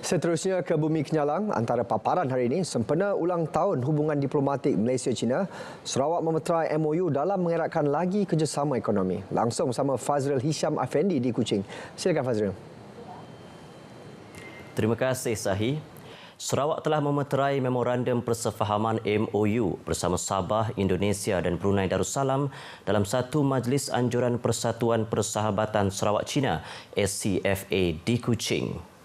Seterusnya ke Bumi Kenyalang, antara paparan hari ini sempena ulang tahun hubungan diplomatik Malaysia-China, Sarawak memeterai MOU dalam mengeratkan lagi kerjasama ekonomi. Langsung bersama Fazril Hisham Afendi di Kuching. Silakan Fazril. Terima kasih Sahi. Sarawak telah memeterai memorandum persefahaman MOU bersama Sabah, Indonesia dan Brunei Darussalam dalam satu majlis anjuran Persatuan Persahabatan Sarawak-China SCFA di Kuching.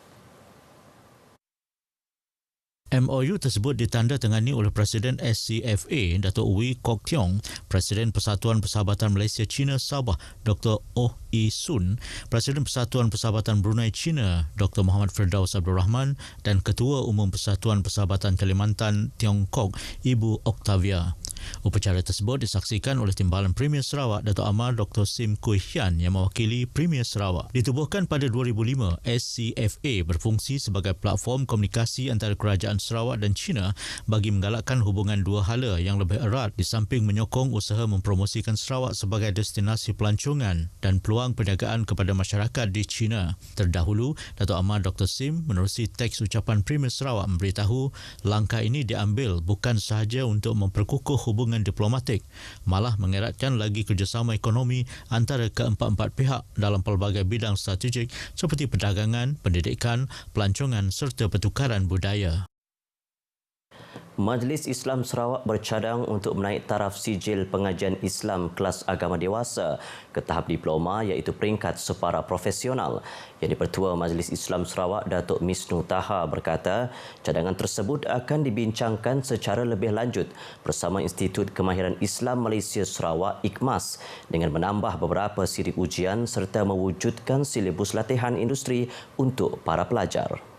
MOU tersebut ditandatangani oleh Presiden SCFA Datuk Wee Kok Tiong, Presiden Persatuan Persahabatan Malaysia-China Sabah Dr. Oh Ee Sun, Presiden Persatuan Persahabatan Brunei-China Dr. Muhammad Firdaus Abdul Rahman dan Ketua Umum Persatuan Persahabatan Kalimantan Tiongkok Ibu Octavia. Upacara tersebut disaksikan oleh Timbalan Premier Sarawak Datuk Amar Dr. Sim Kui Hian yang mewakili Premier Sarawak. Ditubuhkan pada 2005, SCFA berfungsi sebagai platform komunikasi antara Kerajaan Sarawak dan China bagi menggalakkan hubungan dua hala yang lebih erat di samping menyokong usaha mempromosikan Sarawak sebagai destinasi pelancongan dan peluang perniagaan kepada masyarakat di China. Terdahulu, Datuk Amar Dr. Sim menerusi teks ucapan Premier Sarawak memberitahu langkah ini diambil bukan sahaja untuk memperkukuh hubungan diplomatik, malah mengeratkan lagi kerjasama ekonomi antara keempat-empat pihak dalam pelbagai bidang strategik seperti perdagangan, pendidikan, pelancongan serta pertukaran budaya. Majlis Islam Sarawak bercadang untuk menaik taraf sijil pengajian Islam kelas agama dewasa ke tahap diploma iaitu peringkat separa profesional. Yang di-Pertua Majlis Islam Sarawak Datuk Misnu Taha berkata, cadangan tersebut akan dibincangkan secara lebih lanjut bersama Institut Kemahiran Islam Malaysia Sarawak IKMAS dengan menambah beberapa siri ujian serta mewujudkan silibus latihan industri untuk para pelajar.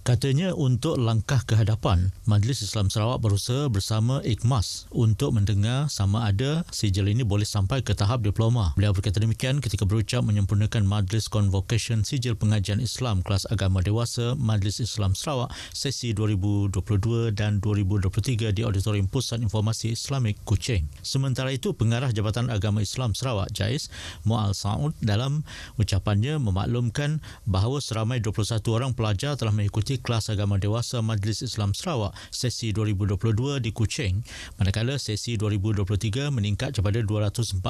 Katanya untuk langkah ke hadapan, Majlis Islam Sarawak berusaha bersama IKMAS untuk mendengar sama ada sijil ini boleh sampai ke tahap diploma. Beliau berkata demikian ketika berucap menyempurnakan Majlis Convocation Sijil Pengajian Islam Kelas Agama Dewasa Majlis Islam Sarawak sesi 2022 dan 2023 di Auditorium Pusat Informasi Islamik Kuching. Sementara itu, Pengarah Jabatan Agama Islam Sarawak JAIS, Mu'al Saud dalam ucapannya memaklumkan bahawa seramai 21 orang pelajar telah mengikuti kelas agama dewasa Majlis Islam Sarawak sesi 2022 di Kuching, manakala sesi 2023 meningkat kepada 242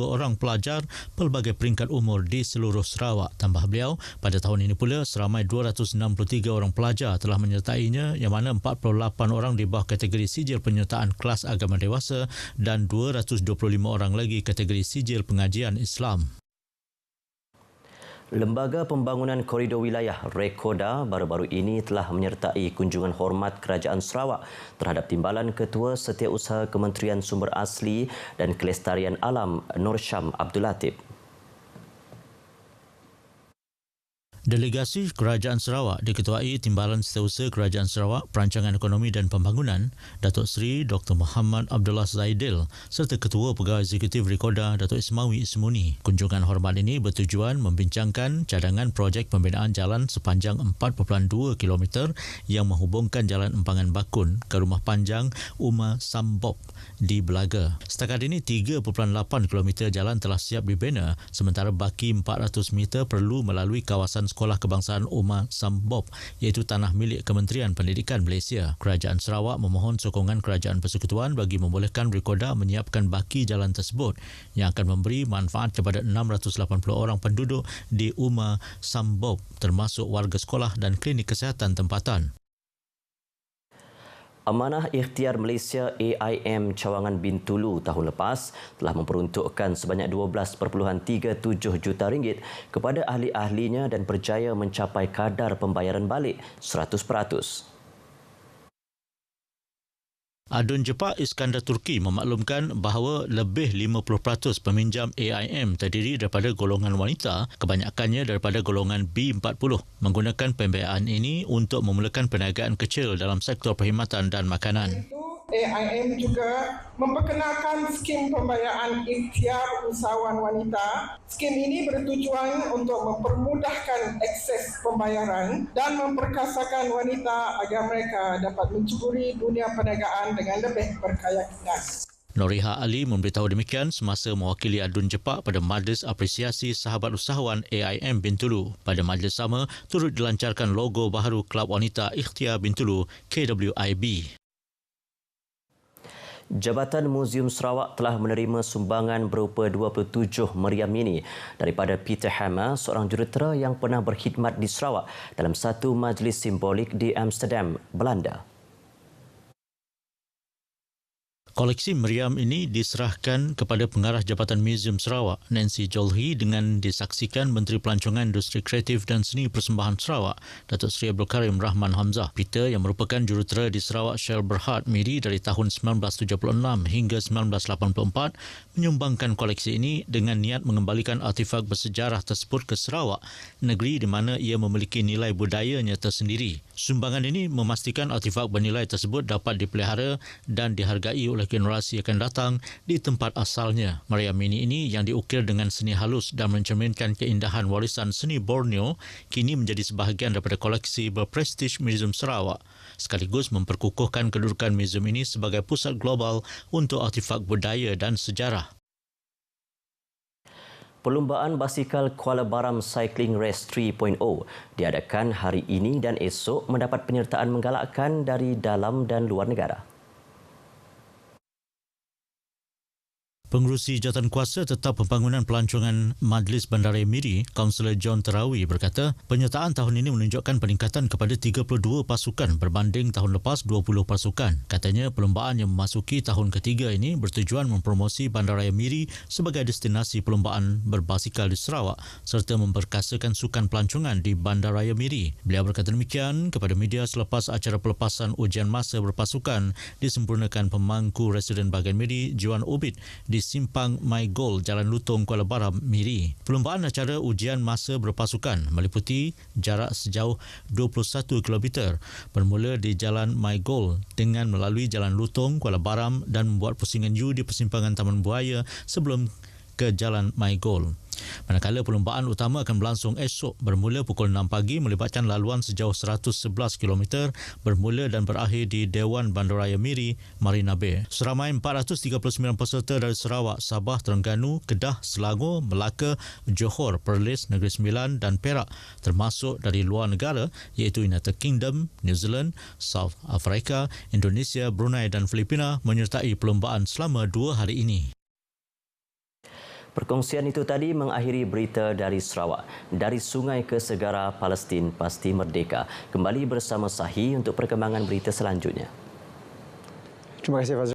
orang pelajar pelbagai peringkat umur di seluruh Sarawak. Tambah beliau, pada tahun ini pula seramai 263 orang pelajar telah menyertainya, yang mana 48 orang di bawah kategori sijil penyertaan kelas agama dewasa dan 225 orang lagi kategori sijil pengajian Islam. Lembaga Pembangunan Koridor Wilayah Rekoda baru-baru ini telah menyertai kunjungan hormat Kerajaan Sarawak terhadap Timbalan Ketua Setiausaha Kementerian Sumber Asli dan Kelestarian Alam Nur Syam Abdul Latif. Delegasi Kerajaan Sarawak diketuai Timbalan Setiausaha Kerajaan Sarawak Perancangan Ekonomi dan Pembangunan Datuk Seri Dr. Muhammad Abdullah Zaidil serta Ketua Pegawai Eksekutif Rekoda Datuk Ismawi Ismuni. Kunjungan hormat ini bertujuan membincangkan cadangan projek pembinaan jalan sepanjang 4.2 km yang menghubungkan Jalan Empangan Bakun ke Rumah Panjang Umar Sambop di Belaga. Setakat ini 3.8 km jalan telah siap dibina, sementara baki 400 meter perlu melalui kawasan Sekolah Kebangsaan Umar Sambop iaitu tanah milik Kementerian Pendidikan Malaysia. Kerajaan Sarawak memohon sokongan Kerajaan Persekutuan bagi membolehkan Rekoda menyiapkan baki jalan tersebut yang akan memberi manfaat kepada 680 orang penduduk di Umar Sambop termasuk warga sekolah dan klinik kesihatan tempatan. Amanah Ikhtiar Malaysia AIM Cawangan Bintulu tahun lepas telah memperuntukkan sebanyak 12.37 juta ringgit kepada ahli-ahlinya dan berjaya mencapai kadar pembayaran balik 100%. Adun Jepak Iskandar Turki memaklumkan bahawa lebih 50% peminjam AIM terdiri daripada golongan wanita, kebanyakannya daripada golongan B40. Menggunakan pembiayaan ini untuk memulakan perniagaan kecil dalam sektor perkhidmatan dan makanan. AIM juga memperkenalkan skim pembiayaan ikhtiar usahawan wanita. Skim ini bertujuan untuk mempermudahkan akses pembayaran dan memperkasakan wanita agar mereka dapat mencuburi dunia perniagaan dengan lebih berkeyakinan. Noriha Ali memberitahu demikian semasa mewakili adun Jepak pada Majlis Apresiasi Sahabat Usahawan AIM Bintulu. Pada majlis sama, turut dilancarkan logo baharu Kelab Wanita Ikhtiar Bintulu KWIB. Jabatan Muzium Sarawak telah menerima sumbangan berupa 27 meriam mini daripada Peter Hammer, seorang jurutera yang pernah berkhidmat di Sarawak dalam satu majlis simbolik di Amsterdam, Belanda. Koleksi meriam ini diserahkan kepada Pengarah Jabatan Muzium Sarawak, Nancy Jolhi, dengan disaksikan Menteri Pelancongan Industri Kreatif dan Seni Persembahan Sarawak, Datuk Seri Abdul Karim Rahman Hamzah. Peter, yang merupakan jurutera di Sarawak Shell Berhad Miri dari tahun 1976 hingga 1984, menyumbangkan koleksi ini dengan niat mengembalikan artifak bersejarah tersebut ke Sarawak, negeri di mana ia memiliki nilai budayanya tersendiri. Sumbangan ini memastikan artifak bernilai tersebut dapat dipelihara dan dihargai oleh generasi akan datang di tempat asalnya. Meriam mini ini yang diukir dengan seni halus dan mencerminkan keindahan warisan seni Borneo kini menjadi sebahagian daripada koleksi berprestij Muzium Sarawak, sekaligus memperkukuhkan kedudukan muzium ini sebagai pusat global untuk artifak budaya dan sejarah. Perlumbaan basikal Kuala Baram Cycling Race 3.0 diadakan hari ini dan esok mendapat penyertaan menggalakkan dari dalam dan luar negara. Pengerusi Jawatankuasa Tetap Pembangunan Pelancongan Majlis Bandaraya Miri, Kaunselor John Terawi, berkata penyertaan tahun ini menunjukkan peningkatan kepada 32 pasukan berbanding tahun lepas 20 pasukan. Katanya perlumbaan yang memasuki tahun ketiga ini bertujuan mempromosi Bandaraya Miri sebagai destinasi perlumbaan berbasikal di Sarawak serta memperkasakan sukan pelancongan di Bandaraya Miri. Beliau berkata demikian kepada media selepas acara pelepasan ujian masa berpasukan disempurnakan pemangku Residen Bahagian Miri, Juan Obid, di Simpang My Goal, Jalan Lutong, Kuala Baram, Miri. Perlumbaan acara ujian masa berpasukan meliputi jarak sejauh 21 km bermula di Jalan My Goal dengan melalui Jalan Lutong, Kuala Baram dan membuat pusingan U di persimpangan Taman Buaya sebelum ke Jalan My Goal. Manakala perlumbaan utama akan berlangsung esok bermula pukul 6 pagi melibatkan laluan sejauh 111 km bermula dan berakhir di Dewan Bandaraya Miri, Marina Bay. Seramai 439 peserta dari Sarawak, Sabah, Terengganu, Kedah, Selangor, Melaka, Johor, Perlis, Negeri Sembilan dan Perak, termasuk dari luar negara iaitu United Kingdom, New Zealand, South Africa, Indonesia, Brunei dan Filipina menyertai perlumbaan selama 2 hari ini. Perkongsian itu tadi mengakhiri berita dari Sarawak. Dari sungai ke segara, Palestin pasti merdeka. Kembali bersama Sahi untuk perkembangan berita selanjutnya. Terima kasih, Fazrul.